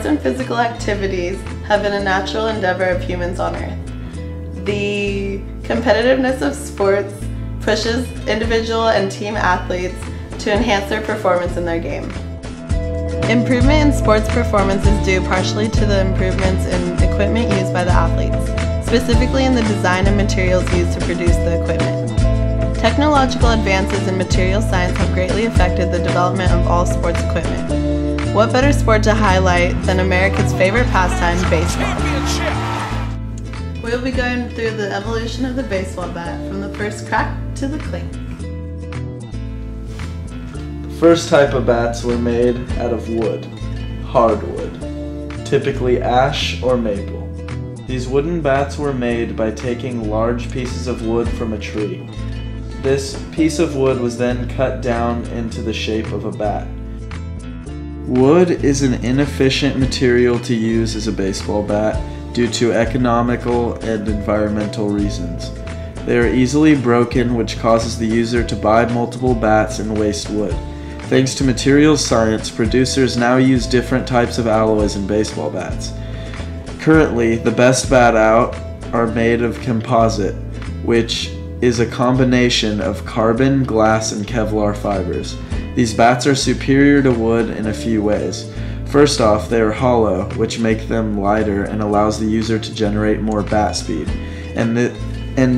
Sports and physical activities have been a natural endeavor of humans on Earth. The competitiveness of sports pushes individual and team athletes to enhance their performance in their game. Improvement in sports performance is due partially to the improvements in equipment used by the athletes, specifically in the design and materials used to produce the equipment. Technological advances in material science have greatly affected the development of all sports equipment. What better sport to highlight than America's favorite pastime, baseball? We'll be going through the evolution of the baseball bat from the first crack to the clink. The first type of bats were made out of wood, hardwood, typically ash or maple. These wooden bats were made by taking large pieces of wood from a tree. This piece of wood was then cut down into the shape of a bat. Wood is an inefficient material to use as a baseball bat due to economical and environmental reasons. They are easily broken, which causes the user to buy multiple bats and waste wood. Thanks to materials science, producers now use different types of alloys in baseball bats. Currently, the best bat out are made of composite, which is a combination of carbon, glass, and Kevlar fibers. These bats are superior to wood in a few ways. First off, they are hollow, which make them lighter and allows the user to generate more bat speed. And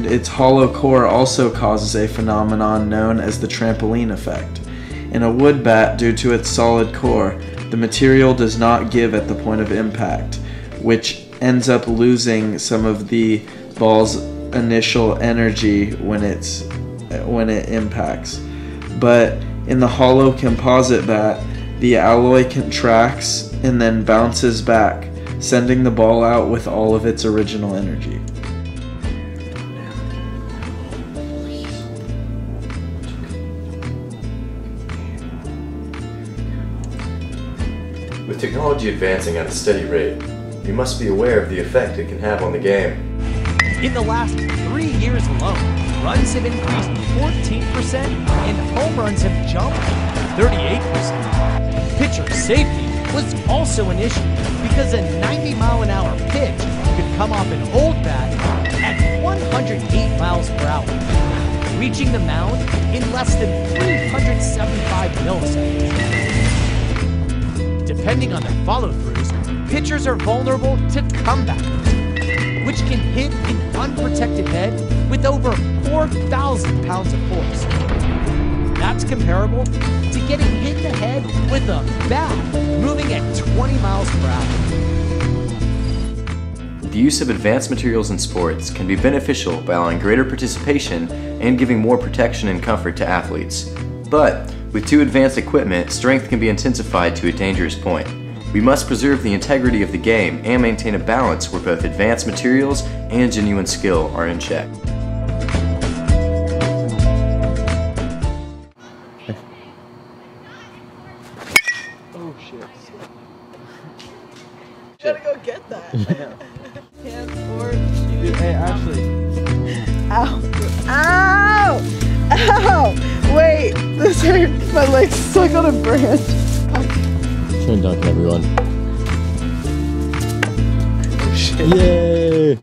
its hollow core also causes a phenomenon known as the trampoline effect. In a wood bat, due to its solid core, the material does not give at the point of impact, which ends up losing some of the ball's initial energy when it impacts. But in the hollow composite bat, the alloy contracts and then bounces back, sending the ball out with all of its original energy. With technology advancing at a steady rate, we must be aware of the effect it can have on the game. In the last 3 years alone, runs have increased 14% and home runs have jumped 38%. Pitcher safety was also an issue because a 90-mile-an-hour pitch could come off an old bat at 108 miles per hour, reaching the mound in less than 375 milliseconds. Depending on their follow-throughs, pitchers are vulnerable to comebackers, which can hit an unprotected head with over 4,000 pounds of force. That's comparable to getting hit in the head with a bat moving at 20 miles per hour. The use of advanced materials in sports can be beneficial by allowing greater participation and giving more protection and comfort to athletes. But with too advanced equipment, strength can be intensified to a dangerous point. We must preserve the integrity of the game and maintain a balance where both advanced materials and genuine skill are in check. Oh shit. Gotta go get that. Can't sport, shoot. Dude, hey, actually. Ow. Ow! Ow! Wait, this hurts. My leg's stuck on a branch. Trent Duncan, everyone. Oh shit. Yay!